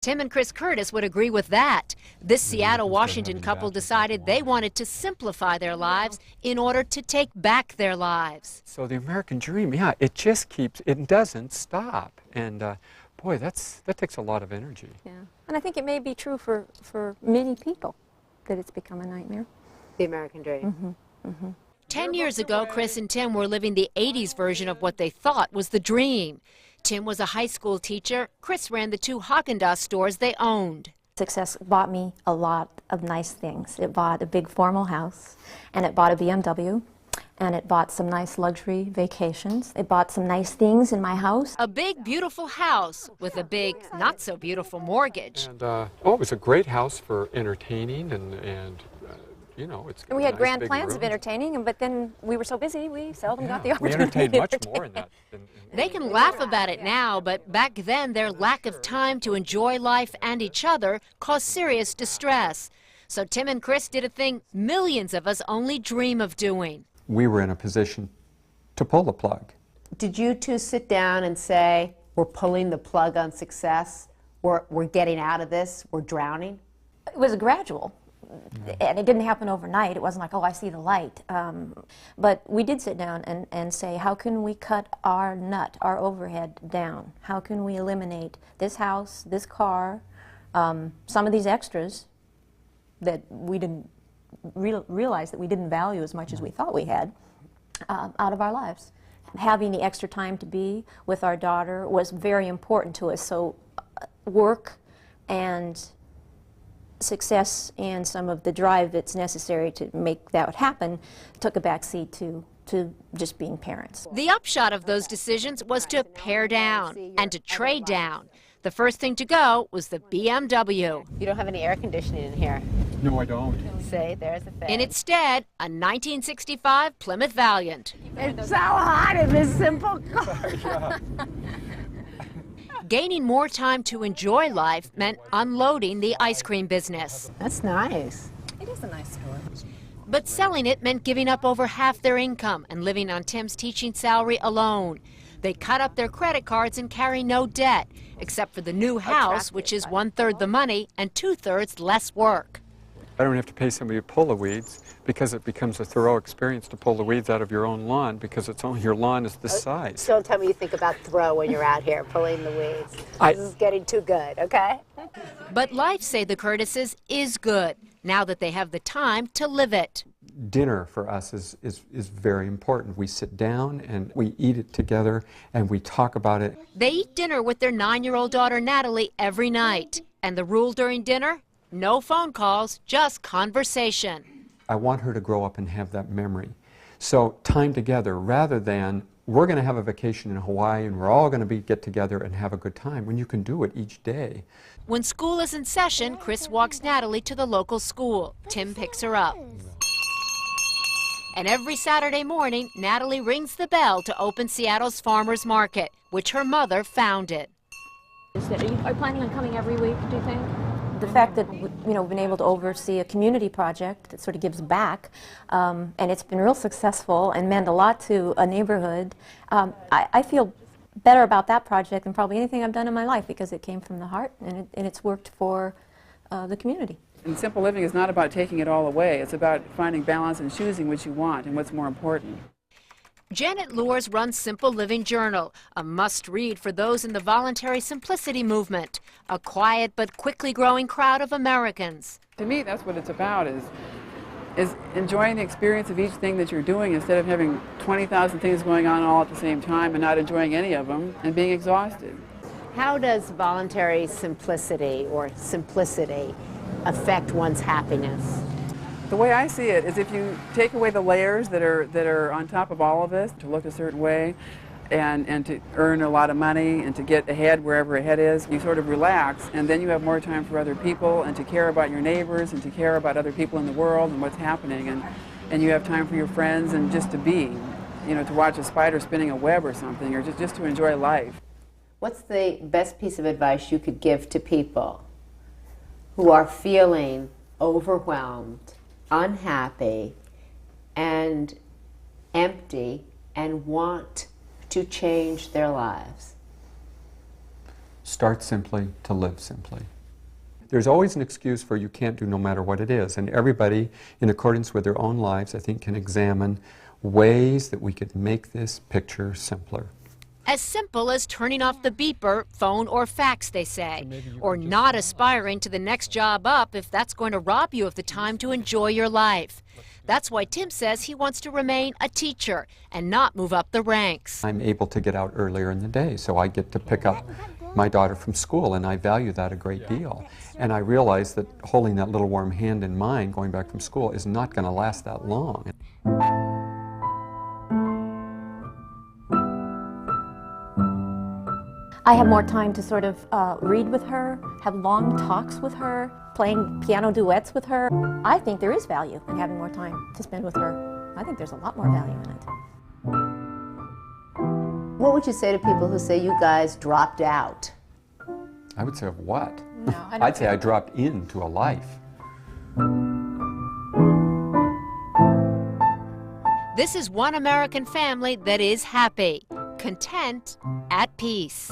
Tim and Chris Curtis would agree with that. This Seattle, Washington couple decided they wanted to simplify their lives in order to take back their lives. So the American dream, yeah, it just keeps, it doesn't stop. And boy, that takes a lot of energy. Yeah, and I think it may be true for many people that it's become a nightmare. The American dream. Mm-hmm. Mm-hmm. 10 years ago, Chris and Tim were living the 80s version of what they thought was the dream. Tim was a high school teacher. Chris ran the 2 Haagen-Dazs stores they owned. Success bought me a lot of nice things. It bought a big formal house, and it bought a BMW, and it bought some nice luxury vacations. It bought some nice things in my house. A big, beautiful house with a big, not-so-beautiful mortgage. And it was a great house for entertaining and you know, it's. And we had nice grand big plans rooms. of entertaining, but then we were so busy, we seldom got the opportunity. We entertained much more in that. They can laugh about it now, but back then their lack of time to enjoy life and each other caused serious distress. So Tim and Chris did a thing millions of us only dream of doing. We were in a position to pull the plug. Did you two sit down and say, we're pulling the plug on success, we're getting out of this, we're drowning? It was gradual. And it didn't happen overnight. It wasn't like, oh, I see the light. But we did sit down and say, how can we cut our nut, our overhead down? How can we eliminate this house, this car, some of these extras that we didn't realize that we didn't value as much as we thought we had out of our lives? Having the extra time to be with our daughter was very important to us. So work and success and some of the drive that's necessary to make that happen took a backseat to just being parents. The upshot of those decisions was to pare down and to trade down. The first thing to go was the BMW. You don't have any air conditioning in here. No, I don't. See, there's a thing. In its stead, a 1965 Plymouth Valiant. It's so hot in this simple car. Gaining more time to enjoy life meant unloading the ice cream business. That's nice. It is a nice store. But selling it meant giving up over half their income and living on Tim's teaching salary alone. They cut up their credit cards and carry no debt, except for the new house, which is 1/3 the money and 2/3 less work. I don't have to pay somebody to pull the weeds because it becomes a thorough experience to pull the weeds out of your own lawn because it's only your lawn is this size. Don't tell me you think about throw when you're out here pulling the weeds. This is getting too good, okay? But life, say the Curtises, is good now that they have the time to live it. Dinner for us is very important. We sit down and we eat it together and we talk about it. They eat dinner with their 9-year-old daughter Natalie every night. And the rule during dinner? No phone calls, just conversation. I want her to grow up and have that memory. So time together rather than we're going to have a vacation in Hawaii and we're all going to get together and have a good time when you can do it each day. When school is in session, Chris walks Natalie to the local school. Tim picks her up. And every Saturday morning, Natalie rings the bell to open Seattle's Farmers Market, which her mother founded. Are you planning on coming every week, do you think? The fact that we've been able to oversee a community project that sort of gives back, and it's been real successful and meant a lot to a neighborhood. I feel better about that project than probably anything I've done in my life because it came from the heart and it's worked for the community. And simple living is not about taking it all away. It's about finding balance and choosing what you want and what's more important. Janet Loors runs Simple Living Journal, a must-read for those in the voluntary simplicity movement, a quiet but quickly growing crowd of Americans. To me, that's what it's about, is enjoying the experience of each thing that you're doing instead of having 20,000 things going on all at the same time and not enjoying any of them and being exhausted. How does voluntary simplicity or simplicity affect one's happiness? The way I see it is if you take away the layers that are on top of all of us, to look a certain way and to earn a lot of money and to get ahead wherever ahead is, you sort of relax and then you have more time for other people and to care about your neighbors and to care about other people in the world and what's happening and you have time for your friends and just to be, to watch a spider spinning a web or something or just to enjoy life. What's the best piece of advice you could give to people who are feeling overwhelmed, unhappy, and empty, and want to change their lives? Start simply to live simply. There's always an excuse for you can't do no matter what it is, and everybody, in accordance with their own lives, I think, can examine ways that we could make this picture simpler. As simple as turning off the beeper, phone or fax, they say, or not aspiring to the next job up if that's going to rob you of the time to enjoy your life. That's why Tim says he wants to remain a teacher and not move up the ranks. I'm able to get out earlier in the day, so I get to pick up my daughter from school, and I value that a great deal. And I realize that holding that little warm hand in mine going back from school is not going to last that long. I have more time to sort of read with her, have long talks with her, playing piano duets with her. I think there is value in having more time to spend with her. I think there's a lot more value in it. What would you say to people who say you guys dropped out? I would say, of what? No, I don't I'd say I dropped into a life. This is one American family that is happy, content, at peace.